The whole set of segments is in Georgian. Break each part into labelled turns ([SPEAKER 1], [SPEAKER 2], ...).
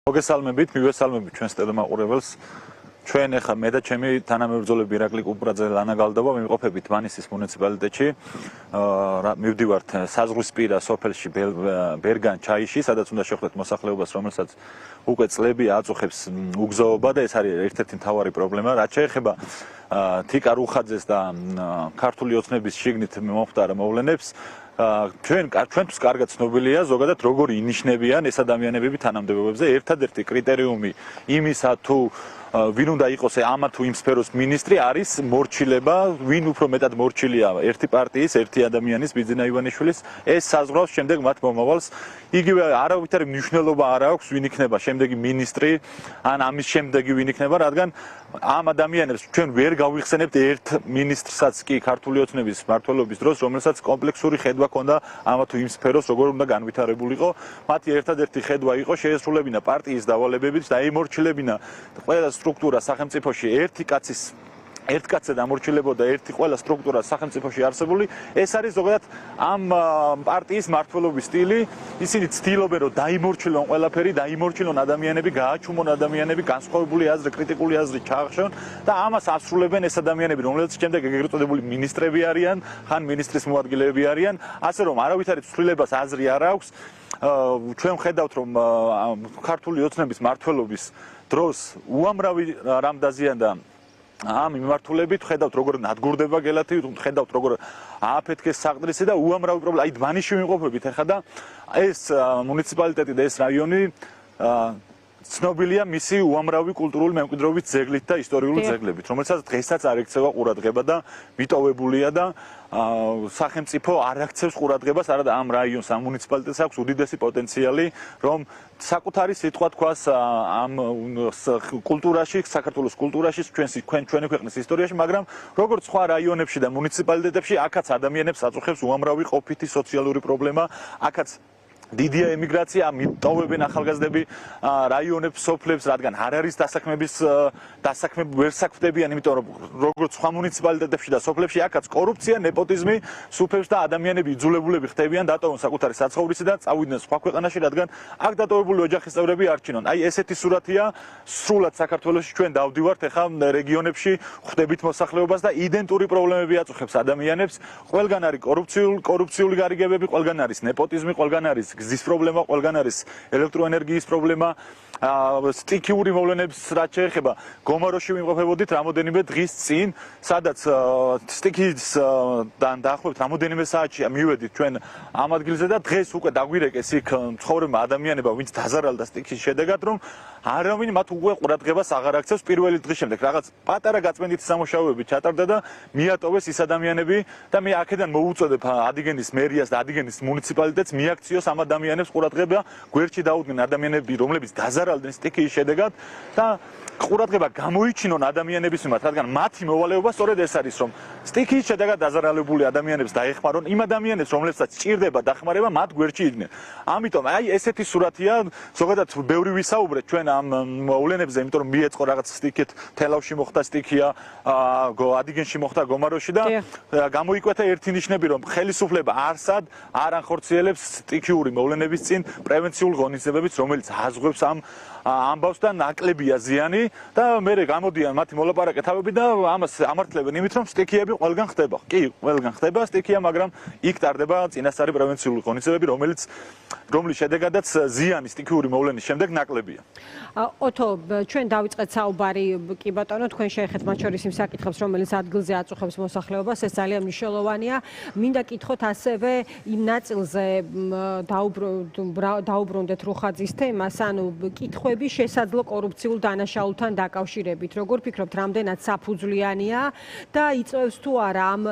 [SPEAKER 1] მოგესალმებით, მივესალმებით ჩვენს ტელემაყურებელს. ჩვენ ახლა მე და ჩემი თანამებრძოლები ირაკლი კუპრაძე, ლანა გალდობა ვიმყოფებით მანისის მუნიციპალიტეტში. მივდივართ საზღვრისპირა სოფელში ბერგან-ჩაიში, სადაც უნდა შევხვდეთ მოსახლეობას, რომელსაც უკვე წლები აწუხებს უგზაობა და ეს არის ერთ-ერთი მთავარი პრობლემა. რაც შეეხება თიკა რუხაძეს და ქართული ოცნების შიგნით მომხდარ მოვლენებს, ჩვენთვის კარგად ცნობილია ზოგადად როგორი ინიშნებიან ეს ადამიანები თანამდებობებზე. ერთადერთი კრიტერიუმი იმისა თუ ვინ უნდა იყოს ამა თუ იმ სფეროს მინისტრი არის მორჩილება, ვინ უფრო მეტად მორჩილია ერთი პარტიის, ერთი ადამიანის, ბიძინა ივანიშვილის, ეს საზღვრავს შემდეგ მათ მომავალს. იგივე არავითარი მნიშვნელობა არ აქვს ვინ იქნება შემდეგი მინისტრი, ან ამის შემდეგი ვინ იქნება, რადგან ამ ადამიანებს ჩვენ ვერ გავიხსენებთ ერთ მინისტრსაც კი ქართული ოცნების მმართველობის დროს, რომელსაც კომპლექსური ხედვა ჰქონდა ამა თუ იმ სფეროს, როგორ უნდა განვითარებულიყო. მათი ერთადერთი ხედვა იყო შეესრულებინა პარტიის დავალებებით და ემორჩილებინა ყველა სტრუქტურა სახელმწიფოში ერთ კაცზე დამორჩილებოდა ერთი ყველა სტრუქტურა სახელმწიფოში არსებული. ეს არის ზოგადად ამ პარტიის მმართველობის სტილი. ისინი ცდილობენ რომ დაიმორჩილონ ყველაფერი, დაიმორჩილონ ადამიანები, გააჩუმონ ადამიანები, განსხვავებული აზრი, კრიტიკული აზრი ჩაახშონ და ამას ასრულებენ ეს ადამიანები, რომლებიც შემდეგ ეგრეთ წოდებული მინისტრები არიან, ხან მინისტრის მოადგილეები არიან, ასე რომ არავითარი ცვლილებას აზრი არ აქვს. ჩვენ ხედავთ რომ ქართული ოცნების მმართველობის დროს უამრავი რამ დაზიანდა ამ მიმართულებით, ხედავთ როგორ ნადგურდება გელათი, ხედავთ როგორ ააფეთქეს საყდრისი და უამრავი პრობლემა. აი დმანიში ვიმყოფებით ახლა და ეს მუნიციპალიტეტი და ეს რაიონი ცნობილია მისი უამრავი კულტურული მემკვიდრეობის ძეგლით და ისტორიული ძეგლებით, რომელსაც დღესაც არ ექცევა ყურადღება და მიტოვებულია და სახელმწიფო არ აქცევს ყურადღებას, არადა ამ რაიონს, ამ მუნიციპალიტეტს აქვს უდიდესი პოტენციალი, რომ საკუთარი სიტყვა თქვას ამ კულტურაში, საქართველოს კულტურაში, ჩვენი ქვეყნის ისტორიაში, მაგრამ როგორც სხვა რაიონებში და მუნიციპალიტეტებში, აქაც ადამიანებს აწუხებს უამრავი ყოფითი სოციალური პრობლემა, აქაც დიდია ემიგრაცია, მიტოვებენ ახალგაზრდები რაიონებს, სოფლებს, რადგან არ არის დასაქმები ვერ საქმდებიან, იმიტომ რომ როგორც სხვა მუნიციპალიტეტებში და სოფლებში, აქაც კორუფცია, ნეპოტიზმი სუფევს და ადამიანები იძულებულები ხდებიან დატოვონ საკუთარი საცხოვრისი და წავიდნენ სხვა ქვეყანაში, რადგან აქ დატოვებული ოჯახის წევრები არ ჩინონ. აი ესეთი სურათია სრულად საქართველოში ჩვენ დავდივართ ახლა რეგიონებში, ხვდებით მოსახლეობას და იდენტური პრობლემები აწუხებს ადამიანებს. ყველგან არის კორუფციული გარიგებები, ყველგან არის ნეპოტიზმი, ყველგან არის გზის პრობლემა, ყველგან არის ელექტროენერგიის პრობლემა, სტიქიური მოვლენებს რაც შეეხება. გომაროში ვიმყოფებოდით რამოდენიმე დღის წინ, სადაც სტიქისთან დაახლოებით რამოდენიმე საათში მივედით ჩვენ ამ ადგილზე და დღეს უკვე დაგვირეკეს იქ ცხოვრება ადამიანებმა, ვინც დაზარალდა სტიქის შედეგად, რომ არავინ მათ უკვე ყურადღებას აღარ აქცევს. პირველი დღის შემდეგ რაღაც პატარა გაწმენდითი სამუშაოები ჩატარდა და მიატოვეს ის ადამიანები და მე აქედან მოუწოდებ ადიგენის მერიას და ადიგენის მუნიციპალიტეტს მიაქციოს ამ ადამიანებს ყურადღება, გვერდში დაუდგნენ ადამიანები, რომლებიც დაზარალდნენ სტიქიის შედეგად და ყურადღება გამოიჩინონ ადამიანების მიმართ, რადგან მათი მოვალეობა სწორედ ეს არის, რომ სტიქიის შედეგად დაზარალებული ადამიანებს დაეხმარონ, იმ ადამიანებს, რომლებსაც სჭირდება დახმარება, მათ გვერდში იდგნენ. ამიტომ აი ესეთი სურათია, ზოგადად ბევრი ვისაუბრეთ ჩვენ ამ მოვლენებზე, იმიტომ რომ მიეწყო რაღაც სტიქით, თელავში მოხდა სტიქია, ადიგენში მოხდა გომაროში და გამოიკვეთა ერთი ნიშნები, რომ ხელისუფლება არსად არ ანხორციელებს სტიქიური მოვლენების წინ პრევენციულ ღონისძიებებს, რომელიც აზღვევს ამ ამბავს და ნაკლებია ზიანი და მე გამოდიან მათი მოლაპარაკე თავები და ამას ამართლებენ იმით, რომ სტიქიები ყველგან ხდება. კი, ყველგან ხდება სტიქია, მაგრამ იქ ტარდება წინასწარი პრევენციული ღონისძიებები, რომლის შედეგადაც ზიანი სტიქიური მოვლენის შემდეგ ნაკლებია.
[SPEAKER 2] ოთო, ჩვენ დავიწყეთ საუბარი, კი ბატონო, თქვენ შეეხეთ მათ შორის იმ საკითხებს, რომელიც ადგილზე აწუხებს მოსახლეობას, ეს ძალიან მნიშვნელოვანია. მინდა კითხოთ ასევე იმ ნაწილზე დაუბრუნდეთ რუხაძის თემას, ანუ კითხვები შესაძლო კორუფციულ დანაშაულთან დაკავშირებით. როგორ ფიქრობთ, რამდენად საფუძვლიანია და იწევს თუ არა ამ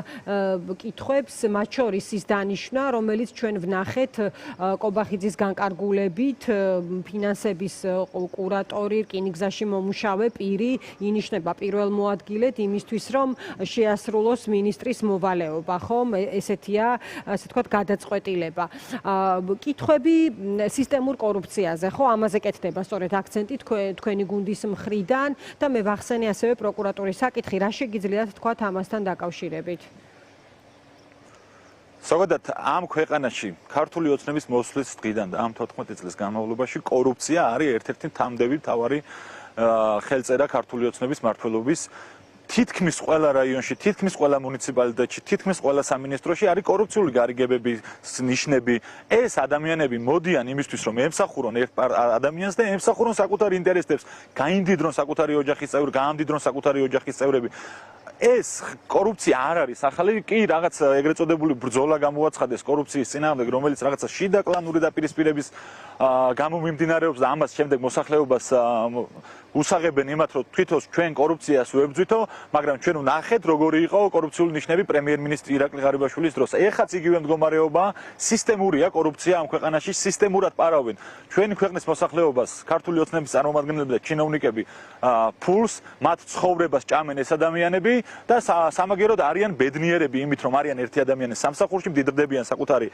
[SPEAKER 2] კითხვებს, მათ შორის ის დანიშვნა, რომელიც ჩვენ ვნახეთ კობახიძის განკარგულებით, ფინანსების კურატორი, რკინიგზაში მომუშავე პირი ინიშნება პირველ მოადგილედ იმისთვის, რომ შეასრულოს მინისტრის მოვალეობა, ხომ? ესეთია, ასე ვთქვათ, გადაწყვეტილება. კითხვები სისტემურ კორუფციაზე, ხო? ამაზე კეთდება სწორედ აქცენტი თქვენი გუნდის მხრიდან და მე ვახსენე ასევე პროკურატურის საკითხი, რა შეგიძლიათ თქვათ ამასთან დაკავშირებით?
[SPEAKER 1] ზოგადად ამ ქვეყანაში ქართული ოცნების მოსვლის დღიდან და ამ 14 წლის განმავლობაში კორუფცია არის ერთ-ერთი მთავარი ხელწერა ქართული ოცნების მმართველობის თითქმის ყველა რაიონში, თითქმის ყველა მუნიციპალიტეტში, თითქმის ყველა სამინისტროში არის კორუფციული გარიგებების ნიშნები. ეს ადამიანები მოდიან იმისთვის, რომ ემსახურონ ერთ ადამიანს და ემსახურონ საკუთარ ინტერესებს, გაიმდიდრონ საკუთარი ოჯახის წევრები, გაამდიდრონ საკუთარი ოჯახის წევრები. ეს კორუფცია არ არის ახალი, კი რაღაც ეგრეთ წოდებული ბრძოლა გამოაცხადეს კორუფციის წინააღმდეგ, რომელიც რაღაცა შიდა კლანური დაპირისპირების გამო მიმდინარეობს და ამას შემდეგ მოსახლეობას უსაღებენ იმათ, რომ თვითონ ჩვენ კორუფციას ვებძვითო, მაგრამ ჩვენ ვნახეთ, როგორი იყო კორუფციული ნიშნები პრემიერ-მინისტრი ირაკლი ღარიბაშვილის დროს. ეხაც იგივე მდგომარეობა, სისტემურია კორუფცია ამ ქვეყანაში, სისტემურად პარავენ ჩვენი ქვეყნის მოსახლეობას, ქართული ოცნების წარმომადგენლები და ჩინოვნიკები ფულს, მათ ცხოვრებას ჭამენ ეს ადამიანები და სამაგეროდ არიან ბედნიერები იმით, რომ არიან ერთი ადამიანი სამსახურში, მდიდრდებიან საკუთარი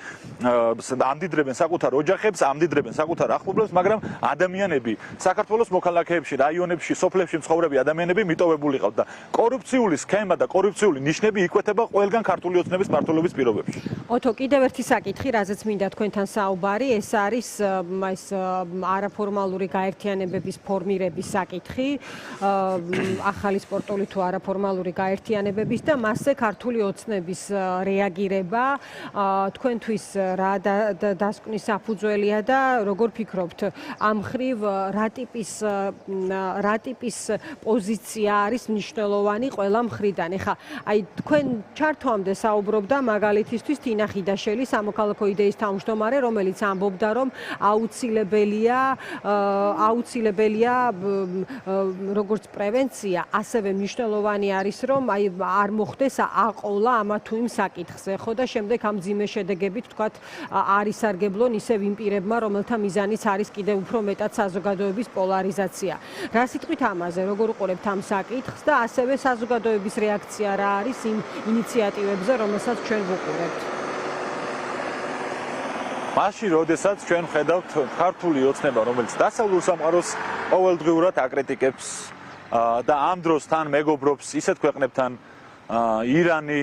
[SPEAKER 1] ამდიდრებენ საკუთარ ოჯახებს, ამდიდრებენ საკუთარ ახლობლებს, მაგრამ ადამიანები საქართველოს მოქალაქეებში, რაიონებში, სოფლებში მცხოვრები ადამიანები მიტოვებული ყავთ და კორუფციული სქემა და კორუფციული ნიშნები იკვეთება ყველგან ქართული ოცნების მმართველობის პირობებში.
[SPEAKER 2] ოთო, კიდევ ერთი საკითხი, რაზეც მინდა თქვენთან საუბარი, ეს არის ეს არაფორმალური გაერთიანებების ფორმირების საკითხი, ახალი სპორტული თუ არაფორმალური გაერთიანებების და მასზე ქართული ოცნების რეაგირება, თქვენთვის რა დასკვნის საფუძველია და როგორ ფიქრობთ, ამ მხრივ რა ტიპის პოზიცია არის მნიშვნელოვანი ყველა მხრიდან? ეხლა აი თქვენ ჩართვამდე საუბრობდა მაგალითისთვის თინა ხიდაშელი, სამოქალაქო იდეის თავმჯდომარე, რომელიც ამბობდა, რომ აუცილებელია როგორც პრევენცია, ასევე მნიშვნელოვანი არის, რომ აი არ მოხდეს აყოლა ამა თუ იმ საკითხზე, ხო და შემდეგ ამ მძიმე შედეგებით თქვათ არ ისარგებლონ ისევ იმ პირებმა, რომელთა მიზანიც არის კიდევ უფრო მეტად საზოგადოების პოლარიზაცია. რა სიტყვით ამაზე, როგორ უყურებთ ამ საკითხს და ასევე საზოგადოების რეაქცია რა არის იმ ინიციატივებზე, რომელსაც ჩვენ ვუყურებთ?
[SPEAKER 1] მაშინ, როდესაც ჩვენ ხედავთ ქართული ოცნება, რომელიც დასავლურ სამყაროს ყოველდღიურად აკრიტიკებს და ამ დროს თან მეგობრობს ისეთ ქვეყნებთან, ირანი,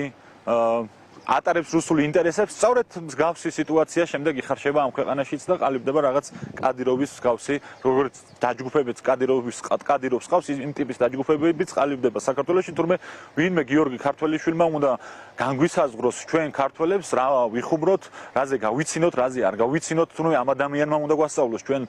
[SPEAKER 1] ატარებს რუსული ინტერესებს, სწორედ მსგავსი სიტუაცია შემდეგ იხარშება ამ ქვეყანაშიც და ყალიბდება რაღაც კადიროვის მსგავსი, როგორც დაჯგუფებიც კადიროვს ყავს, იმ ტიპის დაჯგუფებებიც ყალიბდება საქართველოში, თუმცა ვინმე გიორგი ქართველიშვილმა უნდა განგვისაზღვროს ჩვენ ქართველებს რა ვიხუბროთ, რაზე გავიცინოთ, რაზე არ გავიცინოთ, თუმცა ამ ადამიანმა უნდა გვასწავლოს ჩვენ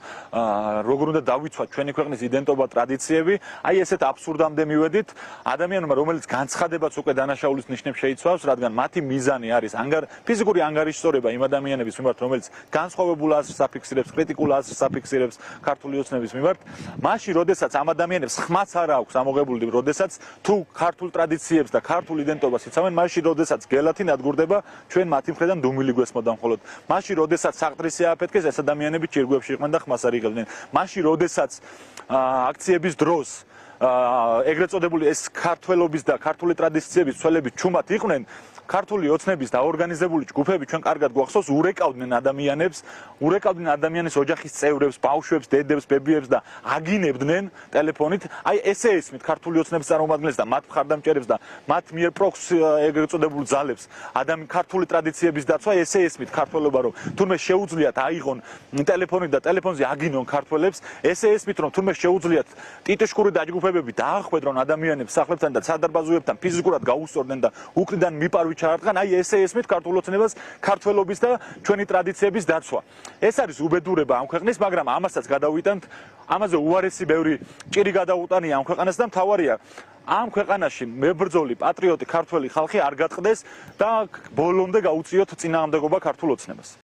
[SPEAKER 1] როგორ უნდა დავიცვათ ჩვენი ქვეყნის იდენტობა, ტრადიციები, აი ესეთ აბსურდამდე მივედით ადამიანმა, რომელიც განცხადებაც უკვე დანაშაულის ნიშნებს შეიცვავს, რადგან მათი მიზანი არის ფიზიკური ანგარიშსწორება იმ ადამიანების მიმართ, რომელიც განსხვავებულ აზრს აფიქსირებს, კრიტიკულ აზრს აფიქსირებს ქართული ოცნების მიმართ, მაშინ, როდესაც ამ ადამიანებს ხმაც არ აქვს ამოღებული, როდესაც თუ ქართულ ტრადიციებს და ქართულ იდენტობას იცავენ, მაშინ, როდესაც გელათი ნადგურდება, ჩვენ მათი მხრიდან დუმილი გვესმოდა მხოლოდ. მაშინ, როდესაც საყდრისი ააფეთქეს, ეს ადამიანები ჭირგვებში იყვნენ და ხმას არ იღებდნენ. მაშინ, როდესაც აქციების დროს ეგრეთ წოდებული ეს ქართველობის და ქართული ტრადიციების ცვლილები ჩუმად იყვნენ, ქართული ოცნების დაორგანიზებული ჯგუფები ჩვენ კარგად გვახსოვს, урეკავდნენ ადამიანის ოჯახის წევრებს, ბავშვებს, დედებს, ბებიებს და აგინებდნენ ტელეფონით. აი ესე ესმით ქართული ოცნების წარმომადგენლებს და მათ მხარდამჭერებს და მათ მიერ პროქს ეგრეთ წოდებულ ძალებს ქართული ტრადიციების დაცვა, ესე ესმით ქართველობა, რომ თურმე შეუძლიათ აიღონ ტელეფონით და ტელეფონზე აგინონ ქართველებს, ესე ესმით, რომ თურმე შეუძლიათ ტიტიშკური დაჯგუფებები დაახვედრონ ადამიანებს სახლებთან და სადარბაზოებთან ფიზიკურად გაუსწორდნენ და უკრიდან მიპარვით ჩაარტყან, აი ესე ესმით ქართულ ოცნებას, ქართველობის და ჩვენი ტრადიციების დაცვა. ეს არის უბედურება ამ ქვეყნის, მაგრამ ამასაც გადავიტანთ, ამაზე უარესი ბევრი ჭირი გადაუტანია ამ ქვეყანას და მთავარია ამ ქვეყანაში მებრძოლი პატრიოტი ქართველი ხალხი არ გატყდეს და ბოლომდე გაუწიოთ წინააღმდეგობა ქართულ ოცნებას.